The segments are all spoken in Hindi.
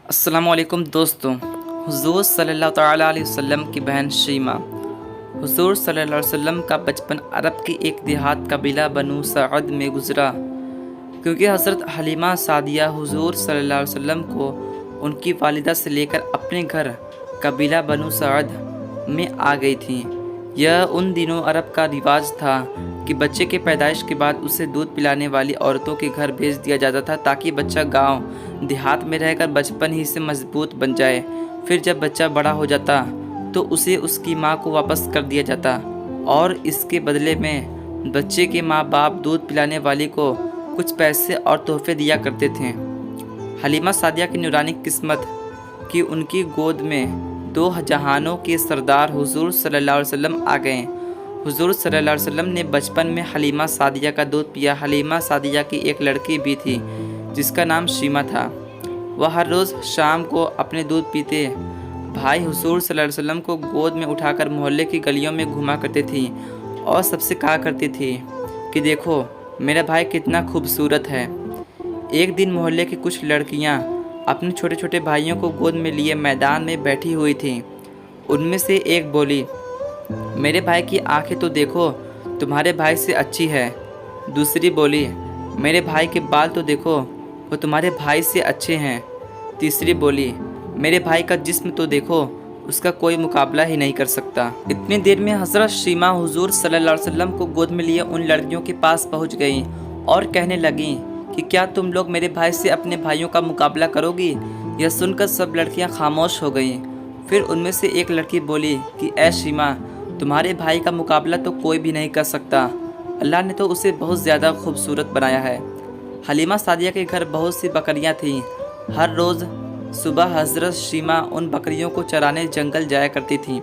अस्सलामुअलैकुम दोस्तों। हुज़ूर सल्लल्लाहु तआला अलैहि वसल्लम की बहन शीमा। हुज़ूर सल्लल्लाहु अलैहि वसल्लम का बचपन अरब के एक देहात कबीला बनु सअद में गुज़रा, क्योंकि हज़रत हलीमा सादिया हुज़ूर सल्लल्लाहु अलैहि वसल्लम को उनकी वालिदा से लेकर अपने घर कबीला बनु सअद में आ गई थीं। यह उन दिनों अरब का रिवाज था कि बच्चे के पैदाइश के बाद उसे दूध पिलाने वाली औरतों के घर भेज दिया जाता था, ताकि बच्चा गांव देहात में रहकर बचपन ही से मजबूत बन जाए। फिर जब बच्चा बड़ा हो जाता तो उसे उसकी माँ को वापस कर दिया जाता और इसके बदले में बच्चे के माँ बाप दूध पिलाने वाली को कुछ पैसे और तोहफे दिया करते थे। हलीमा सादिया की नूरानी किस्मत कि उनकी गोद में दो जहानों के सरदार हुजूर सल्लल्लाहु अलैहि वसल्लम आ गए। हुजूर सल्लल्लाहु अलैहि वसल्लम ने बचपन में हलीमा सादिया का दूध पिया। हलीमा सादिया की एक लड़की भी थी जिसका नाम शीमा था। वह हर रोज़ शाम को अपने दूध पीते भाई हुजूर सल्लल्लाहु अलैहि वसल्लम को गोद में उठाकर मोहल्ले की गलियों में घुमा करती थी और सबसे कहा करती थी कि देखो मेरा भाई कितना खूबसूरत है। एक दिन मोहल्ले की कुछ लड़कियां अपने छोटे छोटे भाइयों को गोद में लिए मैदान में बैठी हुई थीं। उनमें से एक बोली, मेरे भाई की आंखें तो देखो, तुम्हारे भाई से अच्छी है। दूसरी बोली, मेरे भाई के बाल तो देखो, वो तुम्हारे भाई से अच्छे हैं। तीसरी बोली, मेरे भाई का जिस्म तो देखो, उसका कोई मुकाबला ही नहीं कर सकता। इतनी देर में हज़रत शीमा हुजूर सल्लल्लाहु अलैहि वसल्लम को गोद में लिए उन लड़कियों के पास पहुंच गईं और कहने लगीं कि क्या तुम लोग मेरे भाई से अपने भाइयों का मुकाबला करोगी? यह सुनकर सब लड़कियां खामोश हो गईं। फिर उनमें से एक लड़की बोली कि ऐ शीमा, तुम्हारे भाई का मुकाबला तो कोई भी नहीं कर सकता। अल्लाह ने तो उसे बहुत ज़्यादा खूबसूरत बनाया है। हलीमा सादिया के घर बहुत सी बकरियां थीं। हर रोज़ सुबह हज़रत शीमा उन बकरियों को चराने जंगल जाया करती थीं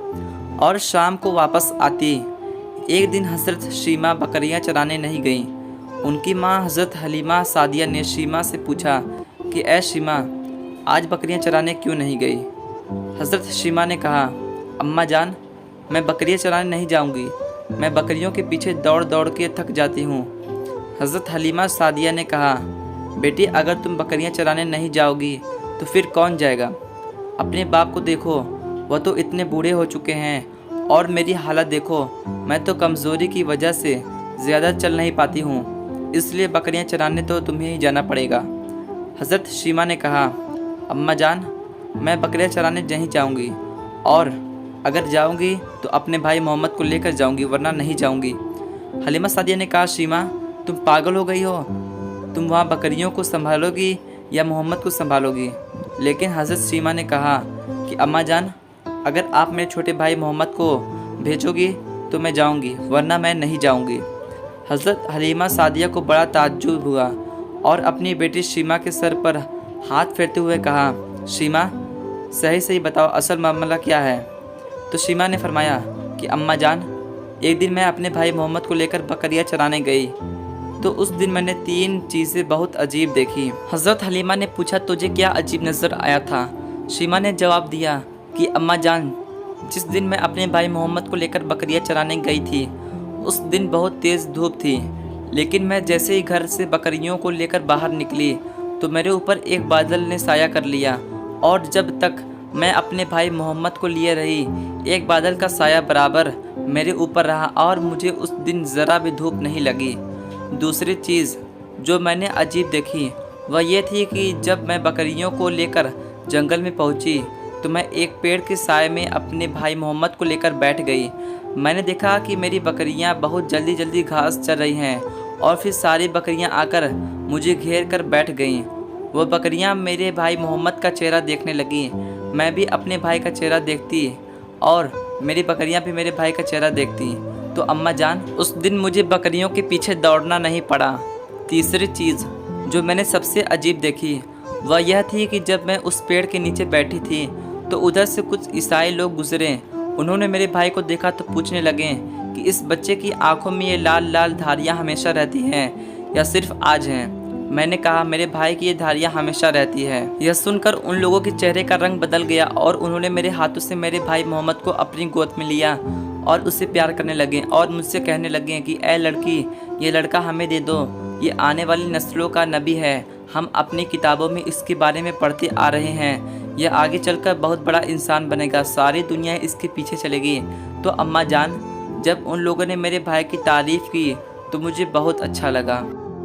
और शाम को वापस आती। एक दिन हज़रत शीमा बकरियां चराने नहीं गईं। उनकी माँ हज़रत हलीमा सादिया ने शीमा से पूछा कि ऐ शीमा, आज बकरियां चराने क्यों नहीं गई? हज़रत शीमा ने कहा, अम्मा जान, मैं बकरियां चराने नहीं जाऊंगी। मैं बकरियों के पीछे दौड़ दौड़ के थक जाती हूँ। हज़रत हलीमा सादिया ने कहा, बेटी, अगर तुम बकरियां चराने नहीं जाओगी तो फिर कौन जाएगा? अपने बाप को देखो, वह तो इतने बूढ़े हो चुके हैं और मेरी हालत देखो, मैं तो कमज़ोरी की वजह से ज़्यादा चल नहीं पाती हूँ, इसलिए बकरियां चराने तो तुम्हें ही जाना पड़ेगा। हज़रत शीमा ने कहा, अम्मा जान, मैं बकरियां चराने नहीं जाऊँगी और अगर जाऊँगी तो अपने भाई मोहम्मद को लेकर जाऊँगी, वरना नहीं जाऊँगी। हलीमा सादिया ने कहा, शीमा, तुम पागल हो गई हो? तुम वहाँ बकरियों को संभालोगी या मोहम्मद को संभालोगी? लेकिन हज़रत शीमा ने कहा कि अम्मा जान, अगर आप मेरे छोटे भाई मोहम्मद को भेजोगी तो मैं जाऊँगी, वरना मैं नहीं जाऊँगी। हज़रत हलीमा सादिया को बड़ा ताज्जुब हुआ और अपनी बेटी शीमा के सर पर हाथ फेरते हुए कहा, शीमा, सही सही बताओ, असल मामला क्या है? तो शीमा ने फरमाया कि अम्मा जान, एक दिन मैं अपने भाई मोहम्मद को लेकर बकरियां चराने गई तो उस दिन मैंने 3 चीज़ें बहुत अजीब देखी। हज़रत हलीमा ने पूछा, तुझे क्या अजीब नज़र आया था? शीमा ने जवाब दिया कि अम्मा जान, जिस दिन मैं अपने भाई मोहम्मद को लेकर बकरियां चराने गई थी उस दिन बहुत तेज़ धूप थी, लेकिन मैं जैसे ही घर से बकरियों को लेकर बाहर निकली तो मेरे ऊपर एक बादल ने साया कर लिया और जब तक मैं अपने भाई मोहम्मद को लिए रही, एक बादल का साया बराबर मेरे ऊपर रहा और मुझे उस दिन ज़रा भी धूप नहीं लगी। दूसरी चीज़ जो मैंने अजीब देखी वह ये थी कि जब मैं बकरियों को लेकर जंगल में पहुंची तो मैं एक पेड़ के साए में अपने भाई मोहम्मद को लेकर बैठ गई। मैंने देखा कि मेरी बकरियां बहुत जल्दी जल्दी घास चर रही हैं और फिर सारी बकरियां आकर मुझे घेर कर बैठ गईं। वह बकरियां मेरे भाई मोहम्मद का चेहरा देखने लगीं। मैं भी अपने भाई का चेहरा देखती और मेरी बकरियां भी मेरे भाई का चेहरा देखती। तो अम्मा जान, उस दिन मुझे बकरियों के पीछे दौड़ना नहीं पड़ा। तीसरी चीज़ जो मैंने सबसे अजीब देखी वह यह थी कि जब मैं उस पेड़ के नीचे बैठी थी तो उधर से कुछ ईसाई लोग गुजरे। उन्होंने मेरे भाई को देखा तो पूछने लगे कि इस बच्चे की आंखों में ये लाल लाल धारियाँ हमेशा रहती हैं या सिर्फ आज हैं? मैंने कहा, मेरे भाई की ये धारियाँ हमेशा रहती है। यह सुनकर उन लोगों के चेहरे का रंग बदल गया और उन्होंने मेरे हाथों से मेरे भाई मोहम्मद को अपनी गोद में लिया और उससे प्यार करने लगे और मुझसे कहने लगे कि ऐ लड़की, ये लड़का हमें दे दो, ये आने वाली नस्लों का नबी है, हम अपनी किताबों में इसके बारे में पढ़ते आ रहे हैं। यह आगे चलकर बहुत बड़ा इंसान बनेगा, सारी दुनिया इसके पीछे चलेगी। तो अम्मा जान, जब उन लोगों ने मेरे भाई की तारीफ़ की तो मुझे बहुत अच्छा लगा।